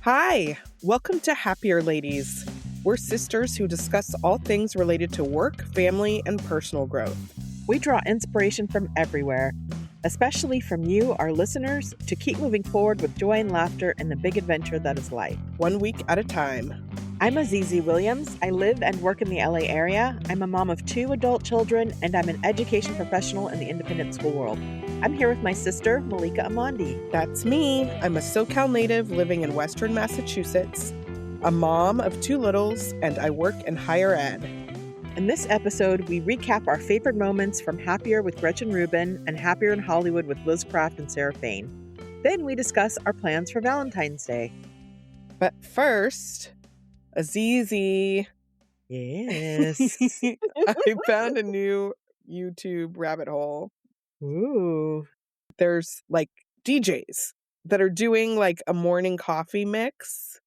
Hi, welcome to Happier Ladies. We're sisters who discuss all things related to work, family, and personal growth. We draw inspiration from everywhere, especially from you, our listeners, to keep moving forward with joy and laughter in the big adventure that is life. 1 week at a time. I'm Azizi Williams. I live and work in the LA area. I'm a mom of 2 adult children, and I'm an education professional in the independent school world. I'm here with my sister, Malika Amandi. That's me. I'm a SoCal native living in Western Massachusetts, a mom of 2 littles, and I work in higher ed. In this episode, we recap our favorite moments from Happier with Gretchen Rubin and Happier in Hollywood with Liz Craft and Sarah Fein. Then we discuss our plans for Valentine's Day. But first, Azizi. Yes. I found a new YouTube rabbit hole. Ooh. There's like DJs that are doing like a morning coffee mix.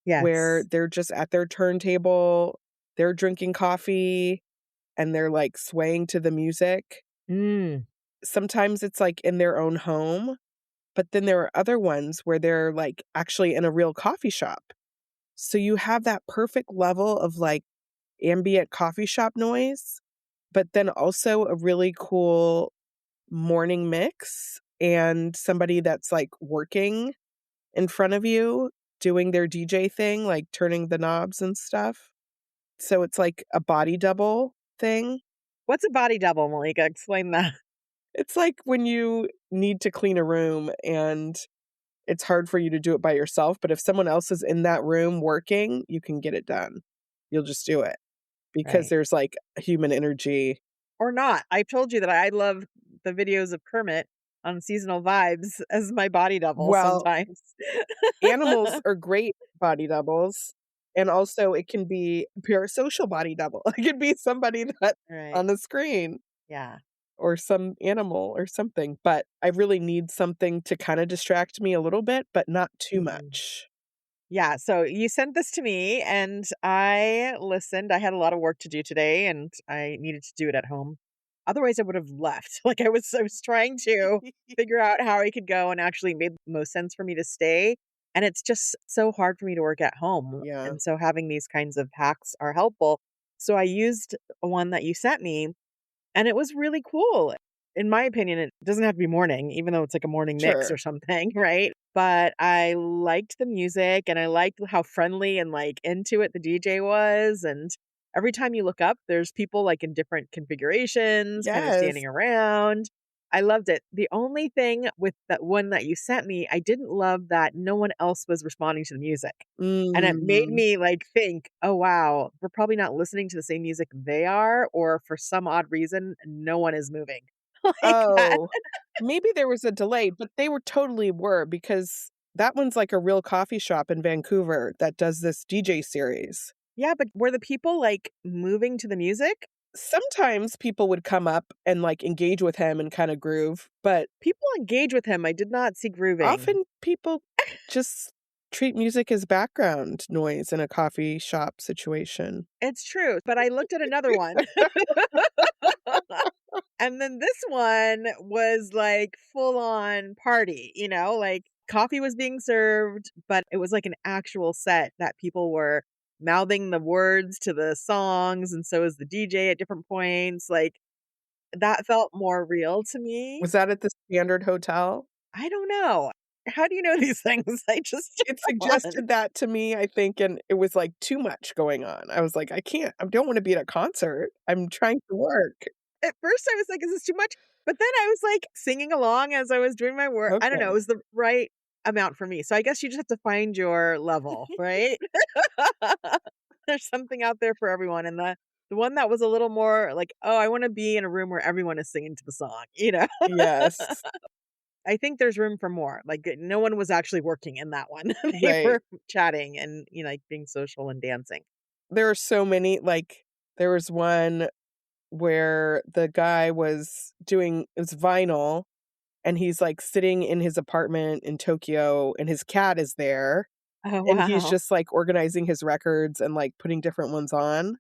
Yes. Where they're just at their turntable, they're drinking coffee, and they're like swaying to the music. Sometimes it's like in their own home, but then there are other ones where they're like actually in a real coffee shop. So you have that perfect level of like ambient coffee shop noise, but then also a really cool morning mix and somebody that's like working in front of you doing their DJ thing, like turning the knobs and stuff. So it's like a body double thing. What's a body double, Malika? Explain that. It's like when you need to clean a room and it's hard for you to do it by yourself, but if someone else is in that room working, you can get it done. You'll just do it because there's like human energy. Or not. I've told you that I love the videos of Kermit on Seasonal Vibes as my body double sometimes. Animals are great body doubles. And also it can be a parasocial body double. It could be somebody that's on the screen. Yeah. Or some animal or something. But I really need something to kind of distract me a little bit, but not too much. Yeah. So you sent this to me and I listened. I had a lot of work to do today and I needed to do it at home. Otherwise I would have left. Like I was trying to figure out how I could go and actually made the most sense for me to stay. And it's just so hard for me to work at home. Yeah. And so having these kinds of hacks are helpful. So I used one that you sent me and it was really cool. In my opinion, it doesn't have to be morning, even though it's like a morning mix or something, right? But I liked the music and I liked how friendly and like into it the DJ was. And every time you look up, there's people like in different configurations, kind of standing around. I loved it. The only thing with that one that you sent me, I didn't love that no one else was responding to the music. And it made me like think, oh, wow, we're probably not listening to the same music they are, or for some odd reason, no one is moving. Maybe there was a delay, but they totally were because that one's like a real coffee shop in Vancouver that does this DJ series. Yeah, but were the people like moving to the music? Sometimes people would come up and like engage with him and kind of groove, but people engage with him. I did not see grooving. Often people just treat music as background noise in a coffee shop situation. It's true, but I looked at another one. And then this one was like full on party, like coffee was being served, but it was like an actual set that people were mouthing the words to the songs. And so is the DJ at different points. Like that felt more real to me. Was that at the Standard Hotel? I don't know. How do you know these things? It suggested that to me, I think, and it was like too much going on. I was like, I don't want to be at a concert. I'm trying to work. At first I was like, is this too much? But then I was like singing along as I was doing my work. Okay. I don't know. It was the right amount for me. So I guess you just have to find your level, right? There's something out there for everyone. And the one that was a little more like, oh, I want to be in a room where everyone is singing to the song, Yes. I think there's room for more. Like no one was actually working in that one. They were chatting and, like being social and dancing. There are so many, like there was one where the guy was doing, it was vinyl, and he's like sitting in his apartment in Tokyo and his cat is there. Oh, and he's just like organizing his records and like putting different ones on.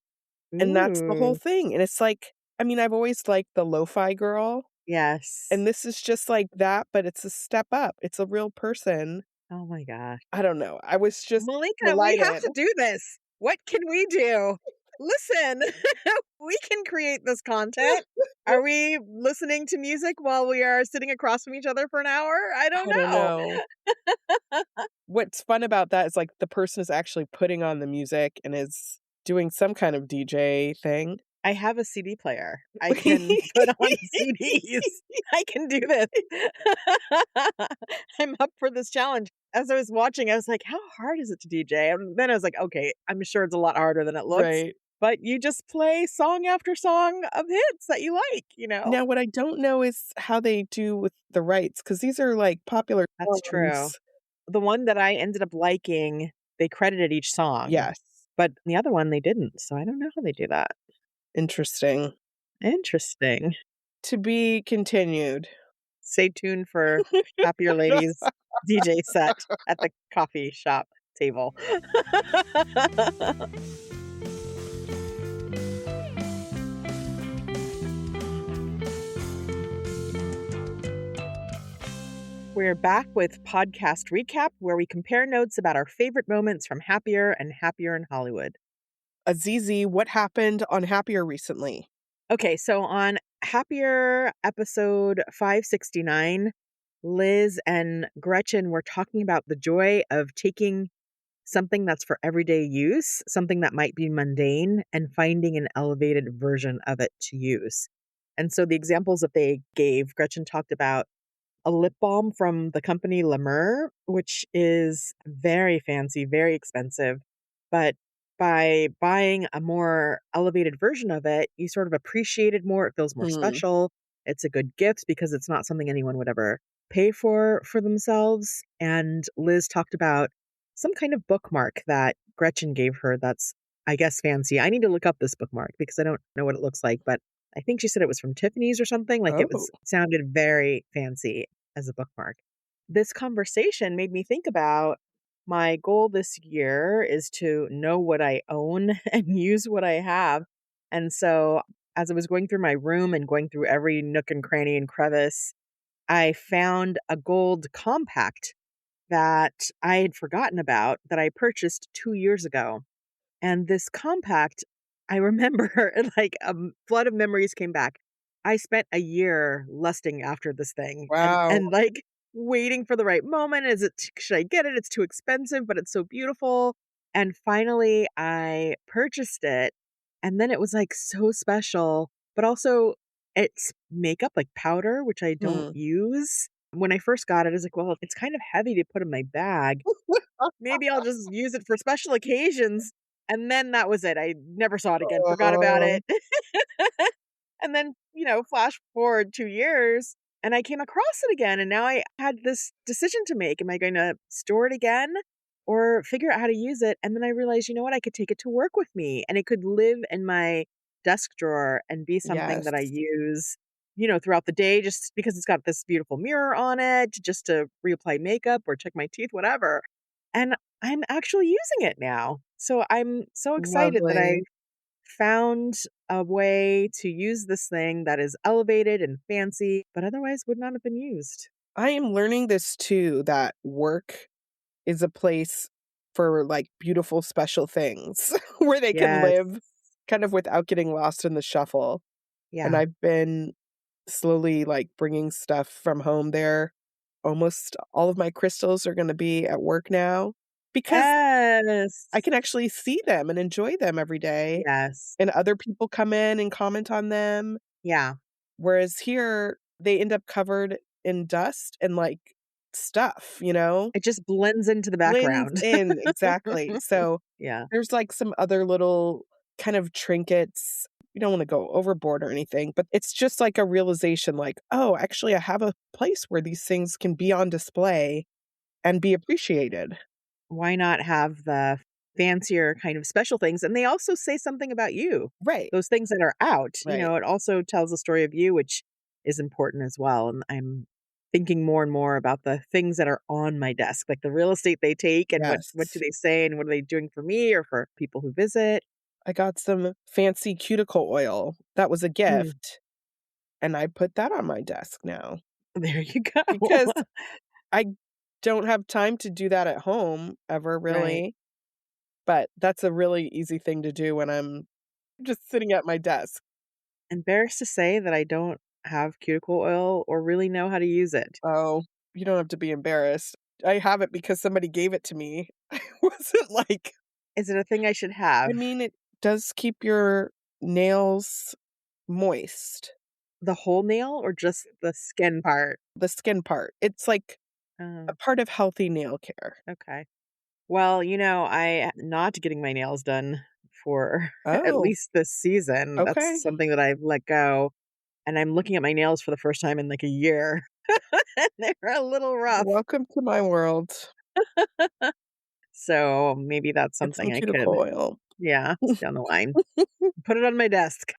And that's the whole thing. And it's like, I mean, I've always liked the lo-fi girl. Yes. And this is just like that, but it's a step up. It's a real person Oh my gosh. I don't know. I was just Malika, we have delighted. to do this. What can we do? Listen, we can create this content. Are we listening to music while we are sitting across from each other for an hour? I don't I don't know. know. What's fun about that is, like, the person is actually putting on the music and is doing some kind of DJ thing. I have a CD player. I can put on CDs. I can do this. I'm up for this challenge. As I was watching, I was like, how hard is it to DJ? And then I was like, okay, I'm sure it's a lot harder than it looks. Right. But you just play song after song of hits that you like, you know? Now what I don't know is how they do with the rights, because these are, like, popular That's true. songs. The one that I ended up liking, they credited each song, Yes. but the other one they didn't. So I don't know how they do that. Interesting. Interesting. To be continued. Stay tuned for Happier Ladies DJ set at the coffee shop table. We're back with podcast recap where we compare notes about our favorite moments from Happier and Happier in Hollywood. Azizi, what happened on Happier recently? Okay, so on Happier episode 569, Liz and Gretchen were talking about the joy of taking something that's for everyday use, something that might be mundane, and finding an elevated version of it to use. And so the examples that they gave, Gretchen talked about a lip balm from the company La Mer, which is very fancy, very expensive. But by buying a more elevated version of it, you sort of appreciate it more. It feels more Hmm. special. It's a good gift because it's not something anyone would ever pay for themselves. And Liz talked about some kind of bookmark that Gretchen gave her that's, I guess, fancy. I need to look up this bookmark because I don't know what it looks like, but I think she said it was from Tiffany's or something. Like Oh. sounded very fancy as a bookmark. This conversation made me think about my goal this year is to know what I own and use what I have. And so as I was going through my room and going through every nook and cranny and crevice, I found a gold compact that I had forgotten about that I purchased 2 years ago. And this compact, I remember like a flood of memories came back. I spent a year lusting after this thing and Wow. like waiting for the right moment. Should I get it? It's too expensive, but it's so beautiful. And finally I purchased it. And then it was like so special, but also it's makeup like powder, which I don't Hmm. use. When I first got it, I was like, well, it's kind of heavy to put in my bag. Maybe I'll just use it for special occasions. And then that was it. I never saw it again, forgot about Oh. it. And then, flash forward 2 years and I came across it again. And now I had this decision to make. Am I going to store it again or figure out how to use it? And then I realized, you know what? I could take it to work with me and it could live in my desk drawer and be something Yes. that I use, throughout the day just because it's got this beautiful mirror on it, just to reapply makeup or check my teeth, whatever. And I'm actually using it now. So I'm so excited that I Lovely. found a way to use this thing that is elevated and fancy, but otherwise would not have been used. I am learning this too, that work is a place for, like, beautiful, special things where they can Yes. live kind of without getting lost in the shuffle, and Yeah. I've been slowly, like, bringing stuff from home there. Almost all of my crystals are gonna be at work now because I Yes. can actually see them and enjoy them every day, Yes. and other people come in and comment on them, Yeah. whereas here, they end up covered in dust and, like, stuff, you know? It just blends into the Blends background. in, exactly. So, Yeah. there's, like, some other little kind of trinkets. You don't wanna go overboard or anything, but it's just like a realization like, "Oh, actually, I have a place where these things can be on display and be appreciated." Why not have the fancier kind of special things? And they also say something about you. Right, Those things that are out, right. it also tells a story of you, which is important as well. And I'm thinking more and more about the things that are on my desk, like the real estate they take and what do Yes. they say and what are they doing for me or for people who visit. I got some fancy cuticle oil. That was a Mm, gift, and I put that on my desk now there you go. because I don't have time to do that at home ever Right. really, but that's a really easy thing to do when I'm just sitting at my desk. Embarrassed to say that I don't have cuticle oil or really know how to use it. Oh, you don't have to be embarrassed. I have it because somebody gave it to me. I wasn't like Is it a thing I should I have? mean, it does keep your nails moist, The whole nail or just the skin part? the skin part. It's like a Oh, part of healthy nail care. okay. Well, I not getting my nails done for at Oh, least this season. okay. That's something that I've let go, and I'm looking at my nails for the first time in, like, a year, and they're a little rough. Welcome to my world. So, maybe that's Get some something I could cuticle oil. yeah, down the line. Put it on my desk.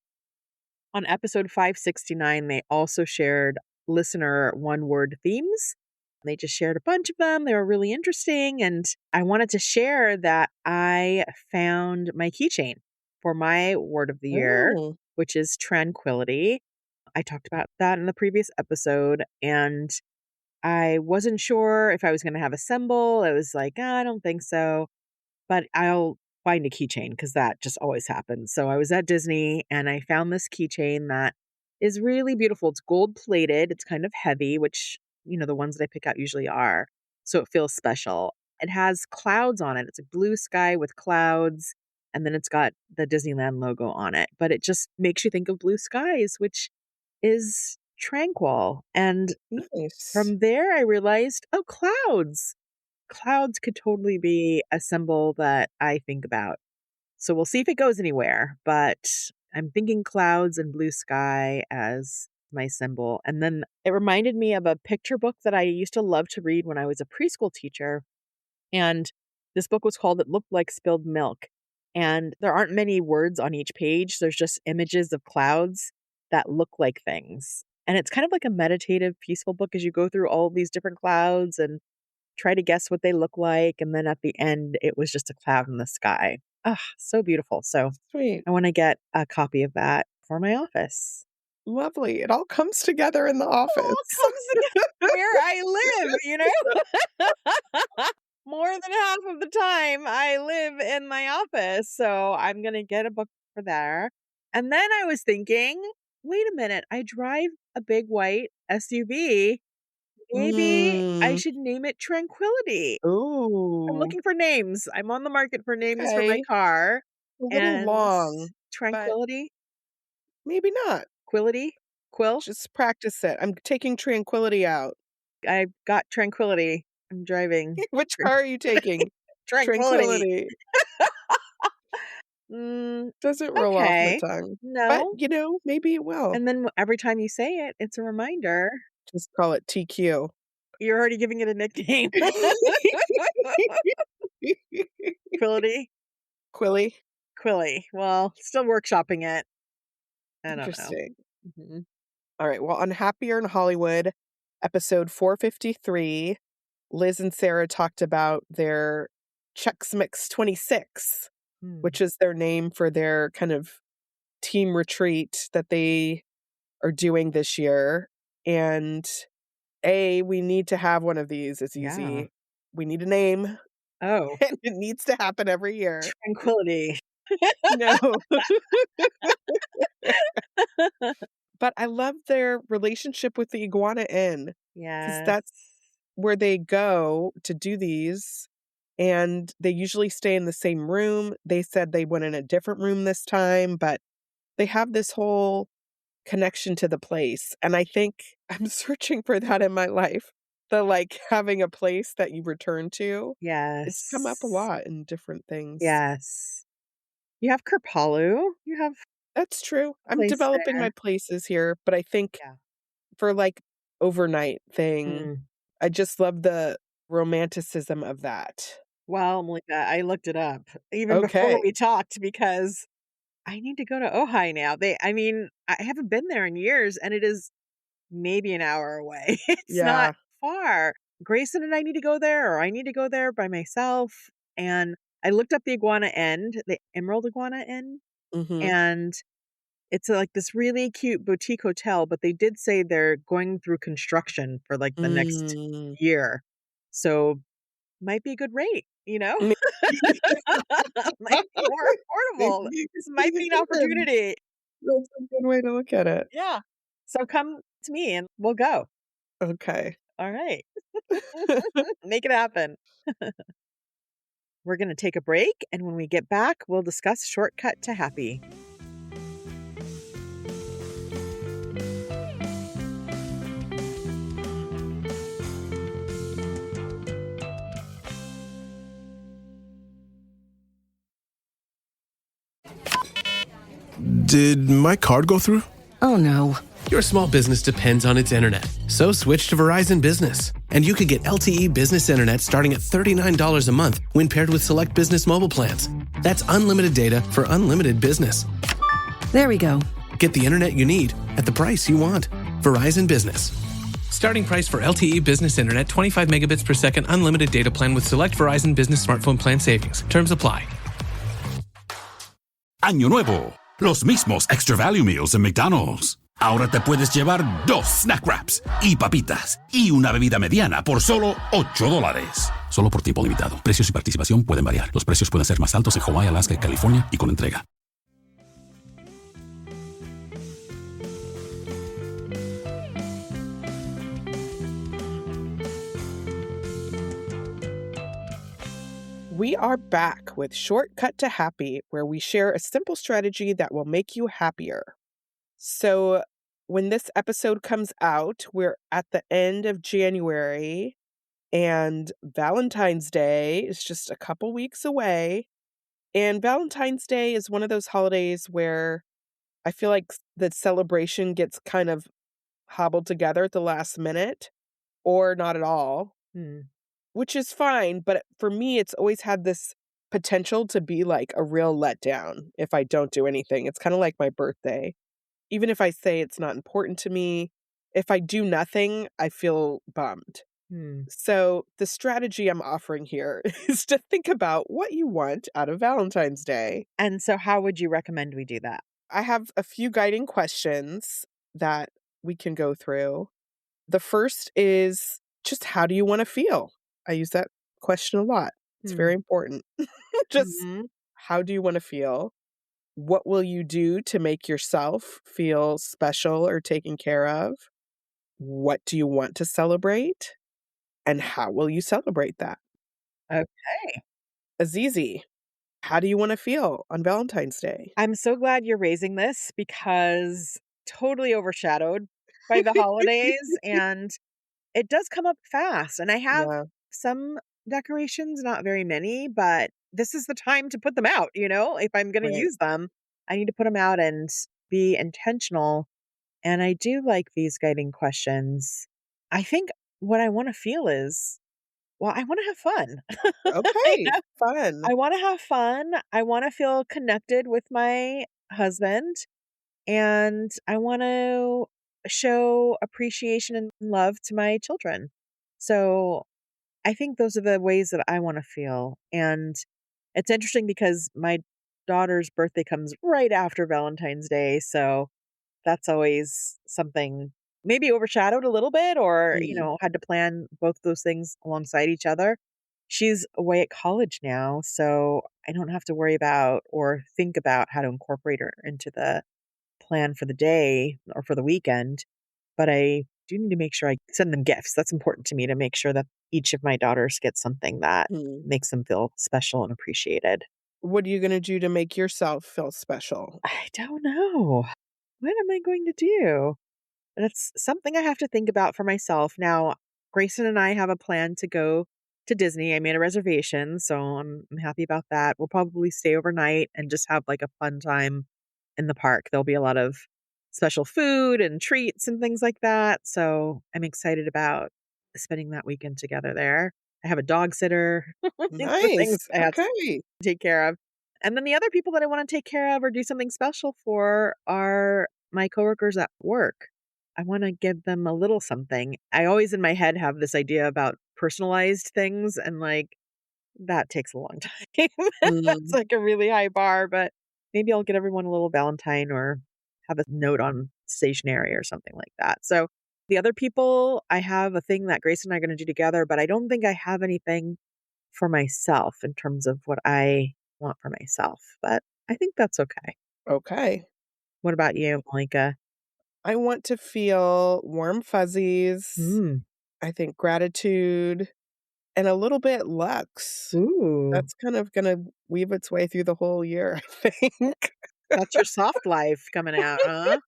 On episode 569, they also shared listener one-word themes. They just shared a bunch of them. They were really interesting, and I wanted to share that I found my keychain for my word of the year, Oh, which is tranquility. I talked about that in the previous episode, and I wasn't sure if I was gonna have a symbol. I was like, "Ah, I don't think so." But I'll find a keychain because that just always happens. So I was at Disney and I found this keychain that is really beautiful. It's gold plated. It's kind of heavy, which, the ones that I pick out usually are. So it feels special. It has clouds on it. It's a blue sky with clouds. And then it's got the Disneyland logo on it. But it just makes you think of blue skies, which is tranquil. And nice. from there, I realized, oh, clouds. Clouds could totally be a symbol that I think about. So we'll see if it goes anywhere, but I'm thinking clouds and blue sky as my symbol. And then it reminded me of a picture book that I used to love to read when I was a preschool teacher. And this book was called It Looked Like Spilled Milk. And there aren't many words on each page. There's just images of clouds that look like things. And it's kind of like a meditative, peaceful book as you go through all of these different clouds and try to guess what they look like, and then at the end, it was just a cloud in the sky. Ah, so beautiful. So, Sweet. I wanna get a copy of that for my office. Lovely. It all comes together in the It all office. comes together where I live. More than half of the time, I live in my office, so I'm gonna get a book for there. And then I was thinking, "Wait a minute, I drive a big white SUV. Maybe I Mm. should name it Tranquility." I'm Ooh, looking for names. I'm on the market for names for my okay. car, A little and long, but Tranquility? maybe not. Quillity? Quill? Just practice it. I'm taking tranquility out. I've got Tranquility. I'm driving Which car are you taking? Tranquility. Tranquility. Mm, Doesn't roll off the okay. tongue, but, No. maybe it will. And then every time you say it, it's a reminder. Just call it TQ. You're already giving it a nickname. Quillity? Quilly. Quilly. Well, still workshopping it. I don't know. Interesting. Mhm. Alright, well, on Happier in Hollywood, episode 453, Liz and Sarah talked about their Chex Mix 26, Hmm. which is their name for their kind of team retreat that they are doing this year, and we need to have one of these, it's Yeah. easy. We need a name, Oh, and it needs to happen every year. Tranquility. No. But I love their relationship with the Iguana Inn, because Yes. that's where they go to do these, and they usually stay in the same room. They said they went in a different room this time, but they have this whole connection to the place, and I think I'm searching for that in my life. The, like, having a place that you return to. It's come up a Yes. lot in different things. Yes. You have Kripalu. You have That's true. a I'm place developing there. my places here, but I think Yeah. for, like, overnight thing, Mm. I just love the romanticism of that. Well, Malika, I looked it up even before Okay. we talked because I need to go to Ojai now. I haven't been there in years and it is maybe an hour away. It's not Yeah. far. Grayson and I need to go there, or I need to go there by myself. And I looked up the Iguana Inn, the Emerald Iguana Inn, Mhm. and it's, like, this really cute boutique hotel, but they did say they're going through construction for, like, the next Mm. year. So might be a good rate, Maybe might be more affordable. you This could might take be an advantage. opportunity. That's a good way to look at it. Yeah. So come to me and we'll go. Okay. All right. Make it happen. We're going to take a break. And when we get back, we'll discuss Shortcut to Happy. Did my card go through? Oh no. Your small business depends on its internet. So switch to Verizon Business. And you could get LTE business internet starting at $39 a month when paired with select business mobile plans. That's unlimited data for unlimited business. There we go. Get the internet you need at the price you want. Verizon Business. Starting price for LTE business internet 25 megabits per second unlimited data plan with select Verizon Business smartphone plan savings. Terms apply. Año nuevo. Los mismos Extra Value Meals en McDonald's. Ahora te puedes llevar 2 snack wraps y papitas y una bebida mediana por solo $8. Solo por tiempo limitado. Precios y participación pueden variar. Los precios pueden ser más altos en Hawái, Alaska y California y con entrega. We are back with Shortcut to Happy, where we share a simple strategy that will make you happier. So, when this episode comes out, we're at the end of January, and Valentine's Day is just a couple weeks away. And Valentine's Day is one of those holidays where I feel like the celebration gets kind of hobbled together at the last minute, or not at all. Which is fine, but for me, it's always had this potential to be like a real letdown if I don't do anything. It's kind of like my birthday. Even if I say it's not important to me, if I do nothing, I feel bummed. So the strategy I'm offering here is to think about what you want out of Valentine's Day. And so how would you recommend we do that? I have a few guiding questions that we can go through. The first is just how do you want to feel? I use that question a lot. It's very important. Just how do you want to feel? What will you do to make yourself feel special or taken care of? What do you want to celebrate? And how will you celebrate that? Okay. Azizi, how do you want to feel on Valentine's Day? I'm so glad you're raising this because totally overshadowed by the holidays and it does come up fast. And I have Yeah, some decorations, not very many, but this is the time to put them out, if I'm going to right. use them, I need to put them out and be intentional. And I do like these guiding questions. I think what I want to feel is, well, I want to have fun. Okay, fun. I want to have fun. I want to feel connected with my husband and I want to show appreciation and love to my children. So I think those are the ways that I want to feel. And it's interesting because my daughter's birthday comes right after Valentine's Day. So that's always something maybe overshadowed a little bit or, Mm, had to plan both those things alongside each other. She's away at college now, so I don't have to worry about or think about how to incorporate her into the plan for the day or for the weekend. But I do need to make sure I send them gifts. That's important to me to make sure that each of my daughters gets something that mm. makes them feel special and appreciated. What are you going to do to make yourself feel special? I don't know. What am I going to do? That's something I have to think about for myself. Now, Grayson and I have a plan to go to Disney. I made a reservation, so I'm happy about that. We'll probably stay overnight and just have like a fun time in the park. There'll be a lot of special food and treats and things like that. So I'm excited about spending that weekend together there. I have a dog sitter. These are the things Nice. I have to Okay. take care of. And then the other people that I want to take care of or do something special for are my coworkers at work. I want to give them a little something. I always in my head have this idea about personalized things and like that takes a long time. That's Mm, like a really high bar, but maybe I'll get everyone a little Valentine or have a note on stationery or something like that. So The other people, I have a thing that Grace and I are going to do together, but I don't think I have anything for myself in terms of what I want for myself. But I think that's okay. Okay. What about you, Malika? I want to feel warm fuzzies. Mm. I think gratitude and a little bit Lux. Ooh, That's kind of gonna weave its way through the whole year, I think. that's your soft life coming out, huh?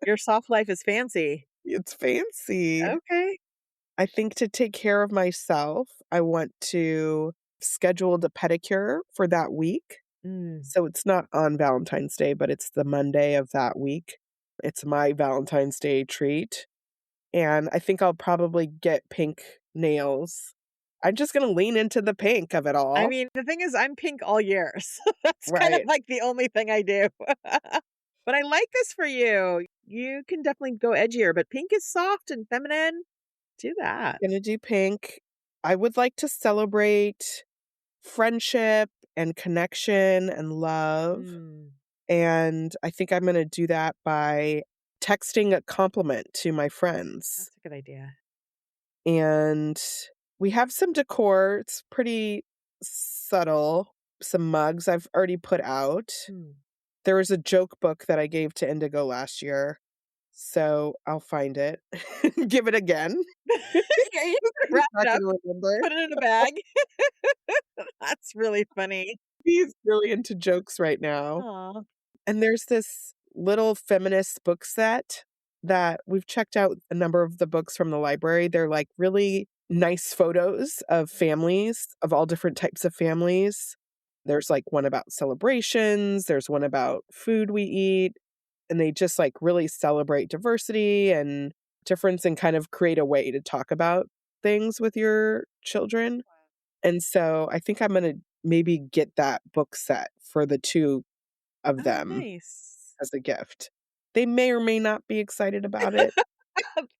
Your soft life is fancy. It's fancy. Okay. I think to take care of myself, I want to schedule the pedicure for that week. Mm. So it's not on Valentine's Day, but it's the Monday of that week. It's my Valentine's Day treat. And I think I'll probably get pink nails. I'm just gonna lean into the pink of it I all. mean, the thing is, I'm pink all year. So that's kind of Right. like the only thing I do. But I like this for you. You can definitely go edgier, but pink is soft and feminine. Do that. Gonna do pink. I would like to celebrate friendship and connection and love. Mm, And I think I'm gonna do that by texting a compliment to my that's friends. a good idea. And we have some decor. It's pretty subtle. Some mugs I've already put out. Mm. There was a joke book that I gave to Indigo last year, so I'll find it. Give it again. Yeah, you wrap Not it up, gonna remember. put it in a bag. That's really funny. He's really into jokes right now. Aw. And there's this little feminist book set that we've checked out a number of the books from the library. They're like really nice photos of families, of all different types of families. There's like one about celebrations, there's one about food we eat, and they just like really celebrate diversity and difference and kind of create a way to talk about things with your children. And so I think I'm going to maybe get that book set for the two of Oh, them nice. as a gift. They may or may not be excited about it.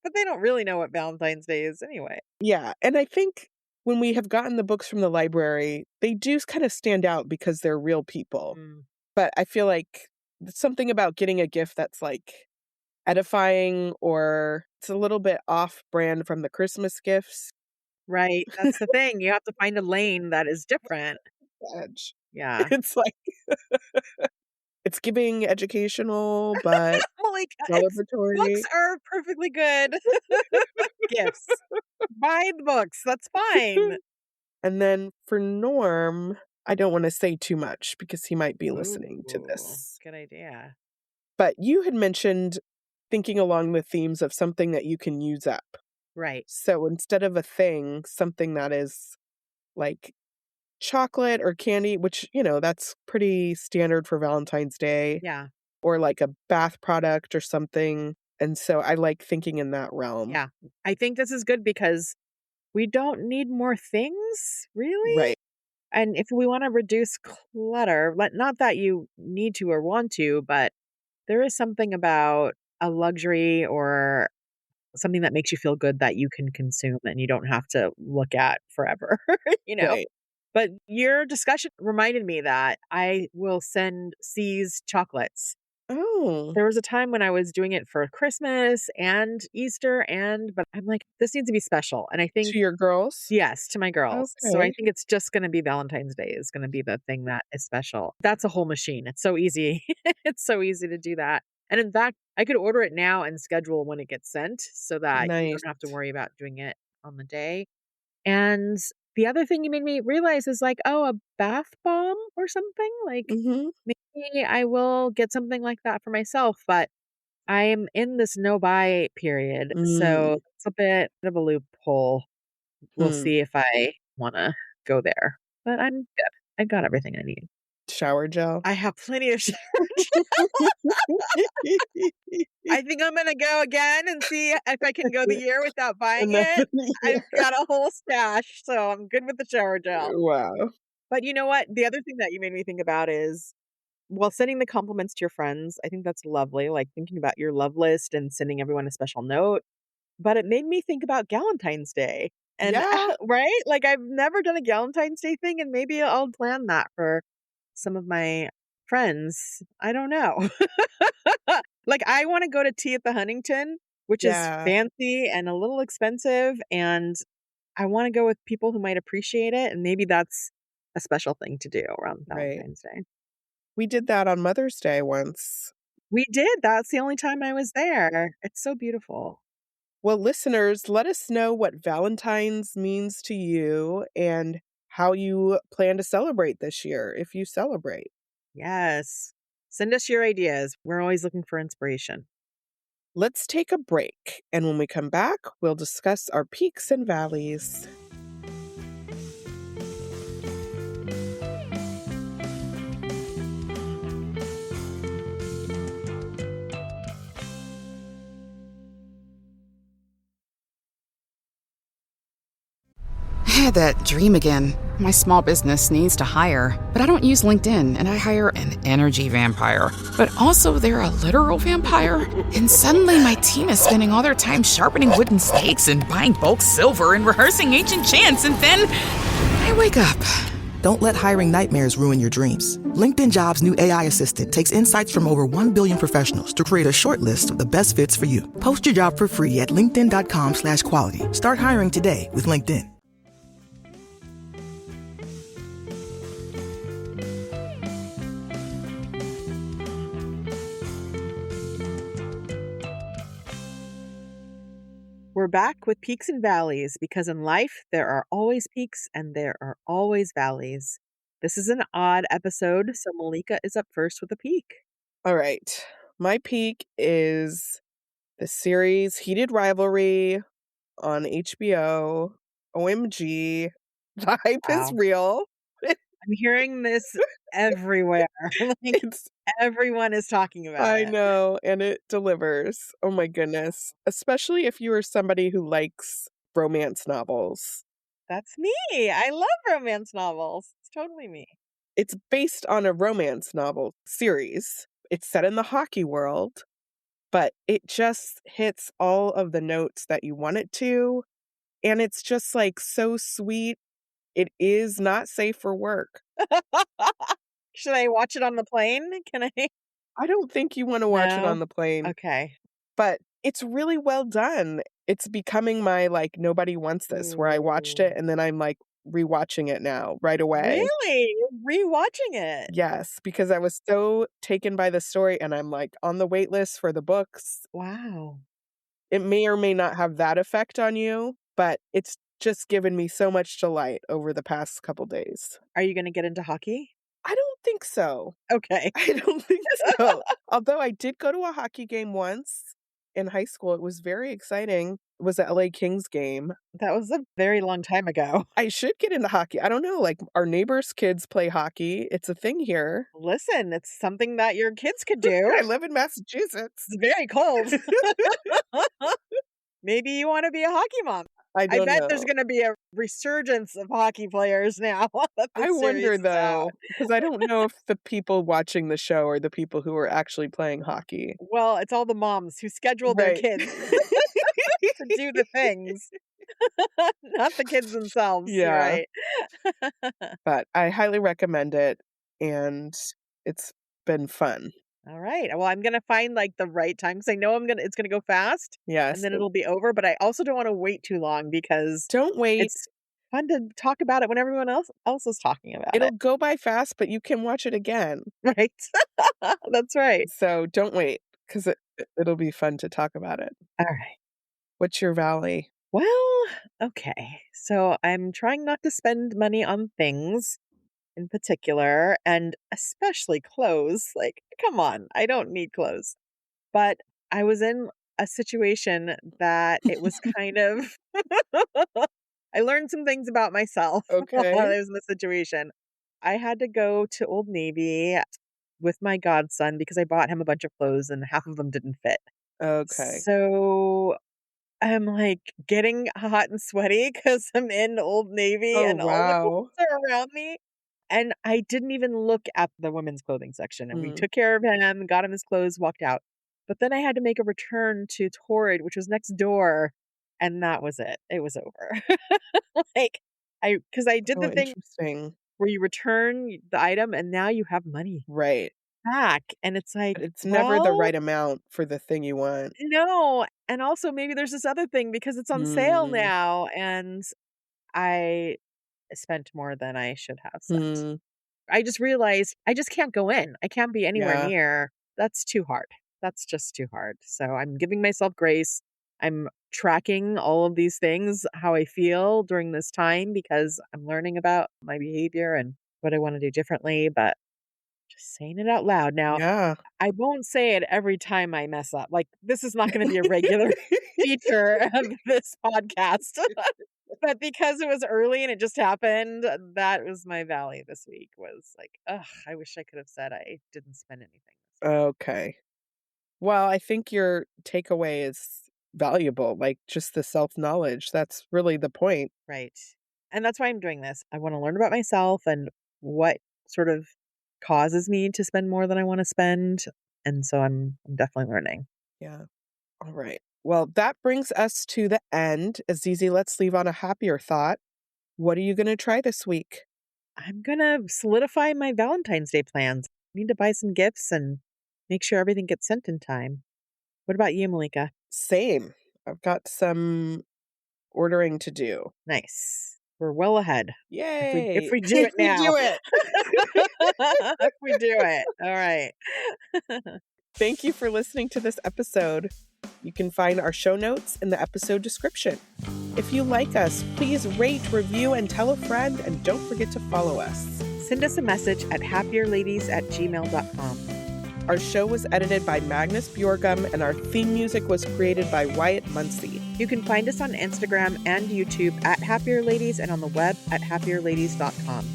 But they don't really know what Valentine's Day is anyway. Yeah, and I think when we have gotten the books from the library, they do kind of stand out because they're real people. Mm. But I feel like something about getting a gift that's like edifying or it's a little bit off brand from the Christmas gifts. Right. That's the thing. You have to find a lane that is different. Edge. Yeah. It's like it's giving educational, but Malika, books celebratory. are perfectly good gifts. Buy the books. That's fine. And then for Norm, I don't want to say too much because he might be listening to Ooh, this. good idea. But you had mentioned thinking along the themes of something that you can use up. Right. So instead of a thing, something that is like chocolate or candy, which, that's pretty standard for Valentine's Day, Yeah. or like a bath product or something. And so I like thinking in that realm. Yeah. I think this is good because we don't need more things, really. Right. And if we want to reduce clutter, not that you need to or want to, but there is something about a luxury or something that makes you feel good that you can consume and you don't have to look at forever, you know? Right. But your discussion reminded me that I will send C's chocolates. Oh, There was a time when I was doing it for Christmas and Easter but I'm like, this needs to be special. And I think, to your girls? yes, to my girls. So I Okay. think it's just going to be Valentine's Day is going to be the thing that is special. That's a whole machine. It's so easy. It's so easy to do that. And in fact, I could order it now and schedule when it gets sent so that you Nice. don't have to worry about doing it on the day. And the other thing you made me realize is like, oh, a bath bomb or something. Like Mhm. maybe I will get something like that for myself, but I am in this no buy period. So Mm. it's a bit of a loophole. We'll Hmm. see if I want to go there, but I'm good. I got everything I need. Shower gel? I have plenty of shower. I think I'm gonna go again and see if I can go the year without buying Another it. I've year. got a whole stash, so I'm good with the shower gel. Wow. But you know what? The other thing that you made me think about is, well, sending the compliments to your friends. I think that's lovely, like thinking about your love list and sending everyone a special note. But it made me think about Galentine's Day. And Yeah. right? Like I've never done a Galentine's Day thing, and maybe I'll plan that for some of my friends. I don't know. Like I want to go to tea at the Huntington, which is Yeah, fancy and a little expensive. And I want to go with people who might appreciate it. And maybe that's a special thing to do around right. Valentine's Day. We did that on Mother's Day once. We did. That's the only time I was there. It's so beautiful. Well, listeners, let us know what Valentine's means to you and how you plan to celebrate this year, if you celebrate. Yes. Send us your ideas. We're always looking for inspiration. Let's take a break, and when we come back, we'll discuss our peaks and valleys. I had that dream again. My small business needs to hire, but I don't use LinkedIn, and I hire an energy vampire. But also, they're a literal vampire. And suddenly, my team is spending all their time sharpening wooden stakes and buying bulk silver and rehearsing ancient chants, and then I wake up. Don't let hiring nightmares ruin your dreams. LinkedIn Jobs' new AI assistant takes insights from over 1 billion professionals to create a short list of the best fits for you. Post your job for free at linkedin.com/quality. Start hiring today with LinkedIn. We're back with peaks and valleys because in life, there are always peaks and there are always valleys. This is an odd episode, so Malika is up first with a peak. All right. My peak is the series Heated Rivalry on HBO. OMG. The hype is Wow. real. I'm hearing this everywhere. Like It's everyone is talking about I it. know, and it delivers. Oh my goodness. Especially if you are somebody who likes romance novels. That's me. I love romance novels. It's totally me. It's based on a romance novel series. It's set in the hockey world, but it just hits all of the notes that you want it to. And it's just like so sweet. It is not safe for work. Should I watch it on the plane? Can I? I don't think you want to watch it No. on the plane, Okay. but it's really well done. It's becoming my like nobody wants this where I watched it Ooh. and then I'm like rewatching it now right away. Really? You're rewatching it? Yes, because I was so taken by the story and I'm like on the wait list for the books. Wow. It may or may not have that effect on you, but it's just given me so much delight over the past couple days. Are you going to get into hockey? I don't think so. Okay. I don't think so. Although I did go to a hockey game once in high school. It was very exciting. It was a LA Kings game. That was a very long time ago. I should get into hockey. I don't know, like our neighbors' kids play hockey. It's a thing here. Listen, it's something that your kids could do. I live in Massachusetts. It's very cold. Maybe you want to be a hockey mom. I I don't bet know. there's going to be a resurgence of hockey players now that I this series wonder is out. though, because I don't know if the people watching the show are the people who are actually playing hockey. Well, it's all the moms who schedule their Right. kids to do the things, not the kids themselves. You're Yeah. right. But I highly recommend it, and it's been fun. All right. Well, I'm gonna find like the right time because I know it's gonna go fast and Yes. then it'll be over. But I also don't want to wait too long because Don't wait. it's fun to talk about it when everyone else is talking about It'll it. go by fast, but you can watch it again. Right. That's right. So don't wait, because it'll be fun to talk about it. All right. What's your valley? Well, okay. So I'm trying not to spend money on things in particular, and especially clothes. Like, come on, I don't need clothes. But I was in a situation that it was kind of I learned some things about myself while I Okay. was in the situation. I had to go to Old Navy with my godson because I bought him a bunch of clothes and half of them didn't fit. Okay. So I'm like getting hot and sweaty because I'm in Old Navy Oh, and all the clothes wow. are around me. And I didn't even look at the women's clothing section. And we Mm. took care of him, got him his clothes, walked out. But then I had to make a return to Torrid, which was next door. And that was it. It was over. Like, because I did Oh, the thing interesting. where you return the item and now you have money. Right. back. And it's like, But it's never the well, right amount for the thing you want. no. And also maybe there's this other thing because it's on sale Mm. now and I spent more than I should have spent. Hmm. I just realized I just can't go in. I can't be anywhere Yeah. near. That's too hard. That's just too hard. So I'm giving myself grace. I'm tracking all of these things, how I feel during this time, because I'm learning about my behavior and what I want to do differently, but just saying it out loud. Now, Yeah. I won't say it every time I mess up. Like, this is not going to be a regular feature of this podcast. But because it was early and it just happened, that was my valley this week was like, ugh, I wish I could have said I didn't spend anything this week. Okay. Well, I think your takeaway is valuable, like just the self-knowledge. That's really the point. Right. And that's why I'm doing this. I want to learn about myself and what sort of causes me to spend more than I want to spend. And so I'm definitely learning. Yeah. All right. Well, that brings us to the end. Azizi, let's leave on a happier thought. What are you going to try this week? I'm going to solidify my Valentine's Day plans. I need to buy some gifts and make sure everything gets sent in time. What about you, Malika? Same. I've got some ordering to do. Nice. We're well ahead. Yay. If we do it We now. do it. If we do it. All right. Thank you for listening to this episode. You can find our show notes in the episode description. If you like us, please rate, review, and tell a friend, and don't forget to follow us. Send us a message at happierladies@gmail.com. Our show was edited by Magnus Bjorgum, and our theme music was created by Wyatt Muncie. You can find us on Instagram and YouTube at Happier Ladies and on the web at happierladies.com.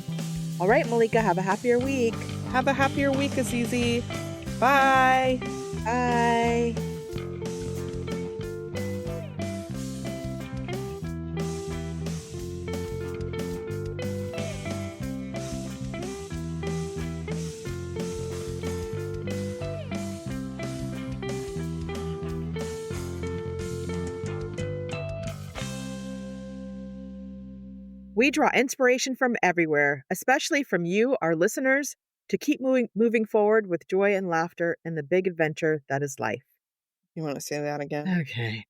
All right, Malika, have a happier week. Have a happier week, Azizi. Bye. Bye. We draw inspiration from everywhere, especially from you, our listeners, to keep moving forward with joy and laughter in the big adventure that is life. You want to say that again? Okay.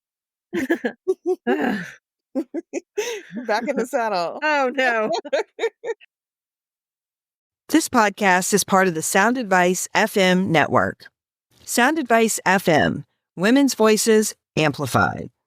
Back in the saddle. Oh, no. This podcast is part of the Sound Advice FM network. Sound Advice FM, women's voices amplified.